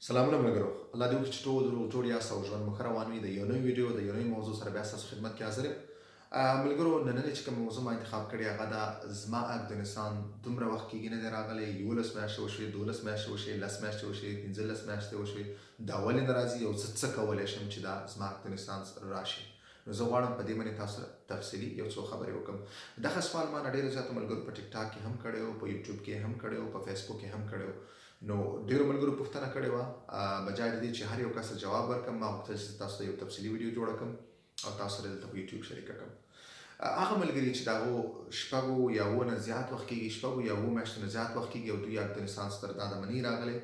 سلامونه ملګرو، الله دې وکړي چې ټول روغ جوړ یاست او ژوند مو ښه روان وي. د یو نوي ویډیو د یو نوي موضوع سره بیا ستاسو خدمت کې حاضر یم. ملګرو، نننۍ چې کوم موضوع ما انتخاب کړې هغه ده زما افغانستان دومره وخت کېږي نه دی راغلی، 11 میاشتې وشوې، 12 میاشتې وشوې، 10 میاشتې وشوې، 15 میاشتې وشوې. دا ولې نه راځي او زه څه کولی شم چې دا زما افغانستان راشي؟ نو زه غواړم په دې باندې تاسو سره تفصیلي یو څو خبرې وکړم. دغه سوال ما نه ډېرو زیاتو ملګرو په ټیک ټاک کې هم کړی و، په یوټیوب کې هم کړی و، په فیسبوک کې هم کړی و. نو ډېرو ملګرو پوښتنه کړې وه، بجای د دې چې هر یو کس ته جواب ورکړم، ما غوښتل چې تاسو ته یو تفصیلي ویډیو جوړه کړم او تاسو سره دلته په یوټیوب شریکه کړم. هغه ملګري چې د هغو شپږو یا اووه نه زیات وخت کېږي، شپږو یا اووه میاشتو نه زیات وخت کېږي او دوی افغانستان څخه دا دمه نه وي راغلی،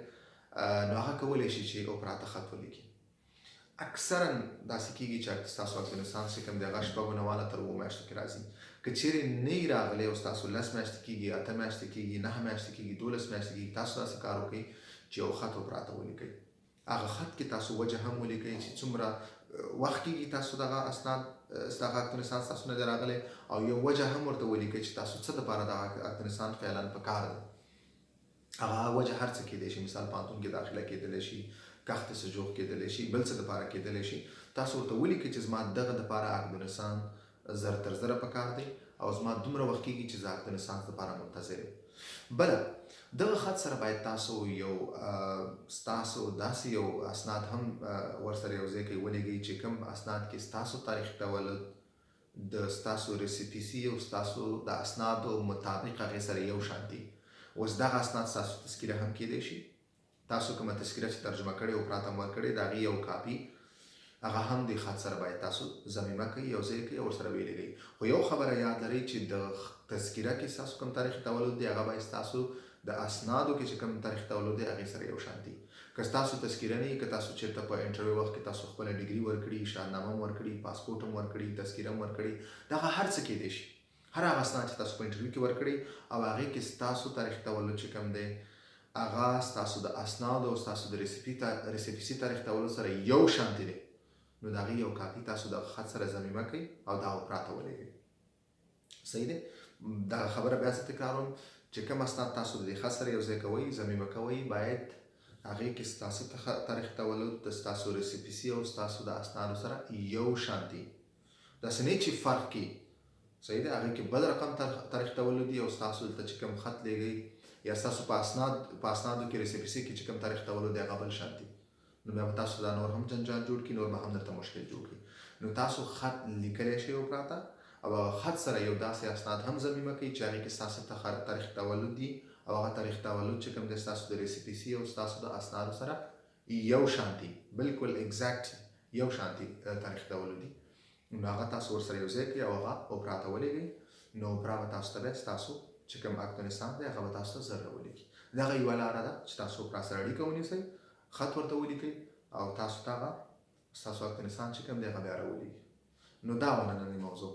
نو هغه کولی شي چې اوپرا ته خط ولیکي. اکثرا داسې کېږي چې ستاسو افغانستان چې کوم دی هغه شپږو نه واله تر اووه میاشتو کې راځي. که چیرې نه وي راغلی او ستاسو 10 میاشتې کېږي، 8 میاشتې کېږي، 9 میاشتې کېږي، 12 میاشتې کېږي، تاسو داسې کار وکړئ چې یو خط اوپرا ته ولیکئ. هغه خط کې تاسو وجه هم ولیکئ چې څومره وخت کېږي تاسو دغه اسناد دغه افغانستان ستاسو نه دی راغلی، او یو وجه هم ورته ولیکئ چې تاسو څه دپاره دغه افغانستان فعلا په کار دی. هغه وجه هر څه کېدی شي، مثال پوهنتون کې داخله کېدلی شي، کښت سجوغ کېدلی شي، بل څه دپاره کېدلی شي. تاسو ورته ولیکئ چې زما دغه دپاره افغانستان زر تر زره په کار دی او زما دومره وخت کېږي چې زه افغانستان دپاره منتظر یم. بله، دغه خط سره باید تاسو ستاسو داسې یو اسناد هم ورسره یو ځای کې ولیږئ چې کوم اسناد کې ستاسو تاریخ تولد د ستاسو ریسیپیسي او ستاسو د اسنادو مطابق هغې سره یو شان دي. اوس دغه اسناد ستاسو تذکیره هم کېدی شي. تاسو کومه تذکیره چې ترجمه کړې او اوپرا ته مو ورکړې د هغې یو کاپي هغه هم د خط سره باید تاسو ضمیمه کړئ، یو ځای کړئ او ورسره ویلیږئ. خو یو خبره یاد لرئ چې د تذکیره کې ستاسو کوم تاریخ تولد دی هغه باید ستاسو د اسنادو کې چې کوم تاریخ تولد دی هغې سره یو شان دي. که ستاسو تذکیره نه وي، که تاسو چېرته په انټرویو وخت کې تاسو خپله ډګري ورکړي، شهادتنامه هم ورکړي، پاسپورټ هم ورکړي، تذکیره هم ورکړي، دغه هر څه کېدی شي. هر هغه اسناد چې تاسو په انټرویو کې ورکړي او هغې کې ستاسو تاریخ تولد چې کوم دی هغه ستاسو د اسنادو او ستاسو د ریسیپیسي تاریخ تولد سره یو شانتي دی، نو د هغې یو کاپي تاسو د خط سره ضمیمه کړئ او دا اوپرا ته ولېږئ. صحیح دی؟ دغه خبره بیا زه تکراروم چې کوم اسناد تاسو د دې خط سره یو ځای کوئ، ضمیمه کوئ، باید هغې کې ستاسو تاریخ تولد د ستاسو ریسیپیسي او ستاسو د اسنادو سره یو شانتي. داسې نه چې فرق کړي. صحیح دی؟ هغې کې بل رقم تاریخ تولد وي او ستاسو دلته چې کوم خط لیږئ یا ستاسو په اسنادو کې ریسیپیسي کې چې کوم تاریخ تولد دی هغه بل شانتي، نو بیا به تاسو دا نور هم جنجال جوړ کړي، نور به هم درته مشکل جوړ کړي. نو تاسو خط لیکلی شئ اوپرا ته او هغه خط سره یو داسې اسناد هم ضمیمه کړئ چې هغې کې ستاسو تاریخ تولد دي او هغه تاریخ تولد چې کوم دی ستاسو د ریسیپیسي او ستاسو د اسنادو سره یو شانتي، بالکل اګزیکټ یو شانتي تاریخ تولد دي. نو هغه تاسو ورسره یو ځای کړئ او هغه اوپرا ته ولېږئ. نو اوپرا به تاسو ته بیا ستاسو چې کوم افغانستان دی هغه به تاسو ته زر راولېږي. دغه یوه لاره ده چې تاسو اوپرا سره اړیکه ونیسئ، خط ورته ولیکئ او تاسو ته هغه ستاسو افغانستان چې کوم دی هغه بیا راولېږي. نو دا وه نننۍ موضوع.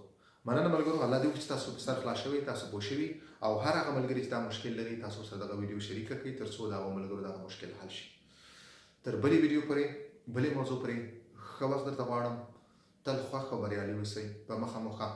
مننه ملګرو، الله دې وکړي چې تاسو په سر خلاص شوي، تاسو پوه شوي، او هر هغه ملګري چې دا مشکل لري تاسو سره دغه ویډیو شریکه کړئ تر څو د هغو ملګرو دغه مشکل حل شي. تر بلې ویډیو پورې، بلې موضوع پورې ښه وخت درته غواړم. تل خوښ او بریالي اوسئ. په مخه مو ښه.